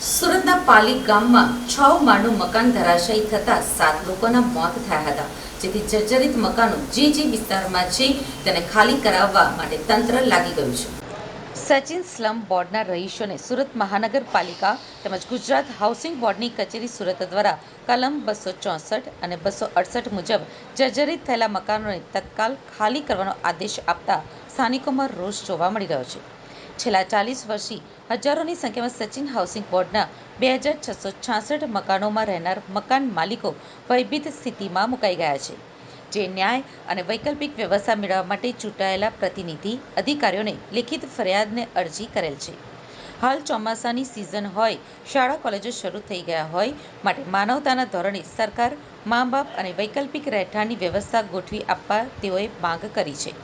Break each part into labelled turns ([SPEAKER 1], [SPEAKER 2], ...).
[SPEAKER 1] સુરતના પાલી ગામમાં 6 માળનું મકાન ધરાશાયી થતા 7 લોકોના મોત થયા હતા, જેથી જર્જરિત મકાનો જે વિસ્તારમાં છે તેને ખાલી કરાવવા માટે તંત્ર લાગી ગયું છે. સચિન સ્લમ બોર્ડના રહીશોને સુરત મહાનગરપાલિકા તેમજ ગુજરાત હાઉસિંગ બોર્ડની કચેરી સુરત દ્વારા કલમ 264 અને 268 મુજબ જર્જરિત થયેલા મકાનોને તત્કાલ ખાલી કરવાનો આદેશ આપતા સ્થાનિકોમાં રોષ જોવા મળી રહ્યો છે. છેલ્લા 40 વર્ષથી હજારોની સંખ્યામાં સચિન હાઉસિંગ બોર્ડના 2666 મકાનોમાં રહેનાર મકાન માલિકો ભયભીત સ્થિતિમાં મુકાઈ ગયા છે, જે ન્યાય અને વૈકલ્પિક વ્યવસ્થા મેળવવા માટે ચૂંટાયેલા પ્રતિનિધિ અધિકારીઓને લેખિત ફરિયાદને અરજી કરેલ છે. હાલ ચોમાસાની સિઝન હોય, શાળા કોલેજો શરૂ થઈ ગયા હોય, માટે માનવતાના ધોરણે સરકાર, મા બાપ અને વૈકલ્પિક રહેઠાણની વ્યવસ્થા ગોઠવી આપવા તેઓએ માંગ કરી છે.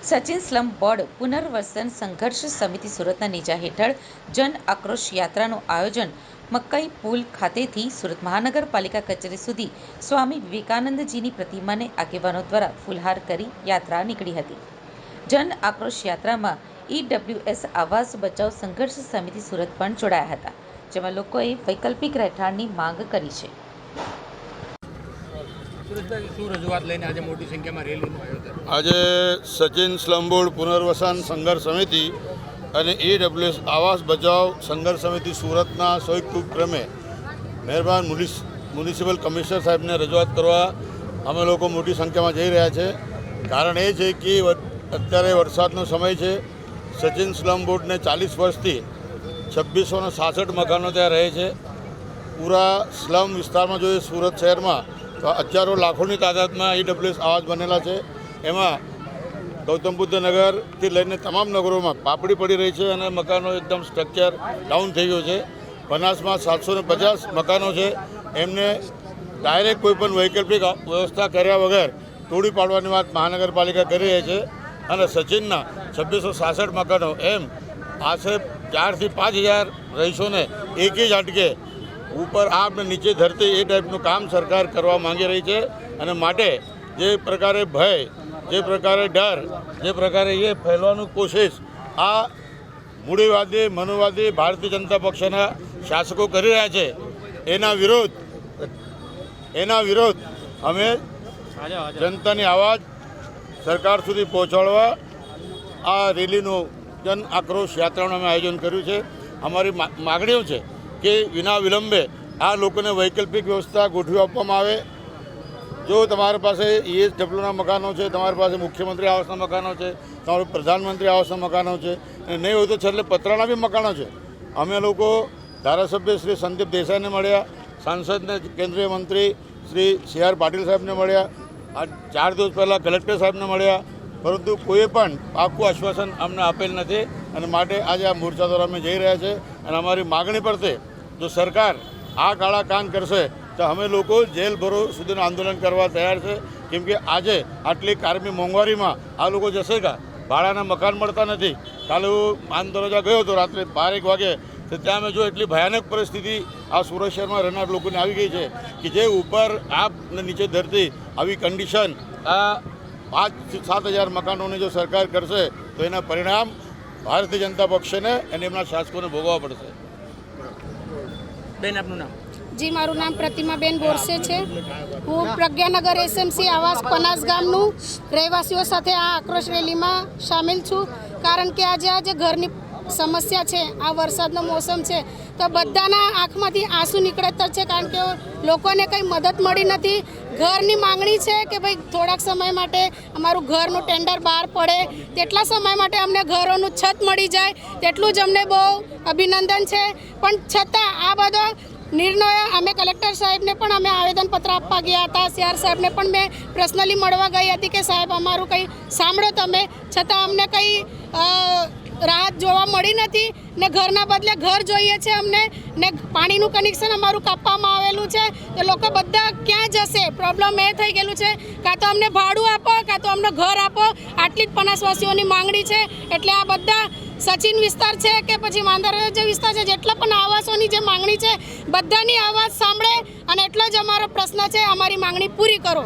[SPEAKER 1] સચિન સ્લમ બોર્ડ પુનર્વસન સંઘર્ષ સમિતિ સુરતના નેજા હેઠળ જન આક્રોશ યાત્રાનું આયોજન મકાઈ પુલ ખાતેથી સુરત મહાનગરપાલિકા કચેરી સુધી સ્વામી વિવેકાનંદજીની પ્રતિમાને આગેવાનો દ્વારા ફૂલહાર કરી યાત્રા નીકળી હતી. જન આક્રોશ યાત્રામાં EWS આવાસ બચાવ સંઘર્ષ સમિતિ સુરત પણ જોડાયા હતા, જેમાં લોકોએ વૈકલ્પિક રહેઠાણની માંગ કરી છે.
[SPEAKER 2] આજે સચિન સ્લમ બોર્ડ પુનર્વસન સંઘર્ષ સમિતિ અને EWS આવાસ બચાવ સંઘર્ષ સમિતિ સુરતના સંયુક્ત ઉપક્રમે મહેરબાન મ્યુનિસિપલ કમિશનર સાહેબને રજૂઆત કરવા અમે લોકો મોટી સંખ્યામાં જઈ રહ્યા છે. કારણ એ છે કે અત્યારે વરસાદનો સમય છે. સચિન સ્લમ બોર્ડને 40 વર્ષથી 2666 મકાનો ત્યાં રહે છે. પૂરા સ્લમ વિસ્તારમાં જોઈએ સુરત શહેરમાં તો હજારો લાખોની તાદાદમાં EWS આવાસ બનેલા છે. એમાં ગૌતમ બુદ્ધ નગરથી લઈને તમામ નગરોમાં પાપડી પડી રહી છે અને મકાનો એકદમ સ્ટ્રક્ચર ડાઉન થઈ ગયું છે. બનાસમાં 750 મકાનો છે, એમને ડાયરેક્ટ કોઈપણ વૈકલ્પિક વ્યવસ્થા કર્યા વગર તોડી પાડવાની વાત મહાનગરપાલિકા કરી રહી છે. અને સચિનના 2666 મકાનો એમ આશરે 4 થી 5000 રહીશોને એક જ ઝાટકે ઉપર આપ ને નીચે ધરતી એ ટાઈપનું કામ સરકાર કરવા માંગી રહી છે. અને માટે જે પ્રકારે ભય, જે પ્રકારે ડર, જે પ્રકારે એ ફેલવાનું કોશિશ આ મૂડીવાદી મનોવાદી ભારતીય જનતા પક્ષના શાસકો કરી રહ્યા છે, એના વિરોધ અમે જનતાની અવાજ સરકાર સુધી પહોંચાડવા આ રેલીનું જન આક્રોશ યાત્રાનું અમે આયોજન કર્યું છે. અમારી માગણીઓ છે કે વિના વિલંબે આ લોકોને વૈકલ્પિક વ્યવસ્થા ગોઠવી આપવામાં આવે. જો તમારી પાસે ESWના મકાનો છે, તમારી પાસે મુખ્યમંત્રી આવાસના મકાનો છે, તમારું પ્રધાનમંત્રી આવાસના મકાનો છે, અને નહીં હોય તો છેલ્લે પતરાના બી મકાનો છે. અમે લોકો ધારાસભ્ય શ્રી સંદીપ દેસાઈને મળ્યા, સાંસદને કેન્દ્રીય મંત્રી શ્રી CR પાટીલ સાહેબને મળ્યા, આ 4 દિવસ પહેલાં કલેક્ટર સાહેબને મળ્યા, પરંતુ કોઈએ પણ પાકું આશ્વાસન અમને આપેલ નથી. અને માટે આજે આ મોરચા દ્વારા અમે જઈ રહ્યા છે. અને અમારી માગણી પરથી જો સરકાર આ કાળા કાન કરશે તો અમે લોકો જેલ ભરો સુધીનું આંદોલન કરવા તૈયાર છે. કેમ કે આજે આટલી કારમી મોંઘવારીમાં આ લોકો જશે કા? ભાડાના મકાન મળતા નથી. કાલે હું આંદોલન ગયો હતો રાત્રે 12 વાગે, તો ત્યાં અમે જો એટલી ભયાનક પરિસ્થિતિ આ સુરત શહેરમાં રહેનાર લોકોને આવી ગઈ છે કે જે ઉપર આપ ને નીચે ધરતી આવી કન્ડિશન આ 5 થી 7000 મકાનોની જો સરકાર કરશે તો એના પરિણામ ભારતીય જનતા પક્ષને અને એમના શાસકોને ભોગવવા પડશે.
[SPEAKER 3] બેન, આપનું નામ?
[SPEAKER 4] જી, મારું નામ પ્રતિમાબેન બોરસે છે. હું પ્રજ્ઞાનગર SMC આવાસ પનાસ ગામનું રહેવાસીઓ સાથે આ આક્રોશ રેલીમાં સામેલ છું. કારણ કે આજે ઘરની સમસ્યા છે, આ વરસાદનો મોસમ છે, તો બધાના આંખમાંથી આંસુ નીકળતા છે. કારણ કે લોકોને કંઈ મદદ મળી નથી. ઘરની માંગણી છે કે ભાઈ થોડાક સમય માટે અમારું ઘરનું ટેન્ડર બહાર પડે, તેટલા સમય માટે અમને ઘરોનું છત મળી જાય, તેટલું જ અમને બહુ અભિનંદન છે. પણ છતાં આ બધા નિર્ણયો અમે કલેક્ટર સાહેબને પણ અમે આવેદનપત્ર આપવા ગયા હતા. CR સાહેબને પણ મેં પર્સનલી મળવા ગઈ હતી કે સાહેબ અમારું કંઈ સાંભળો તમે. છતાં અમને કંઈ રાહત જોવા મળી નથી ને ઘરના બદલે ઘર જોઈએ છે અમને, ને પાણીનું કનેક્શન અમારું કાપવામાં આવેલું છે. તો લોકો બધા ક્યાં જશે? પ્રોબ્લેમ એ થઈ ગયેલું છે, કાં તો અમને ભાડું આપો, કાં તો અમને ઘર આપો. આટલી જ પનાસવાસીઓની માંગણી છે. એટલે આ બધા સચિન વિસ્તાર છે કે પછી માંદરવા જે વિસ્તાર છે, જેટલા પણ આવાસોની જે માંગણી છે, બધાની અવાજ સાંભળે અને એટલો જ અમારો પ્રશ્ન છે, અમારી માંગણી પૂરી કરો.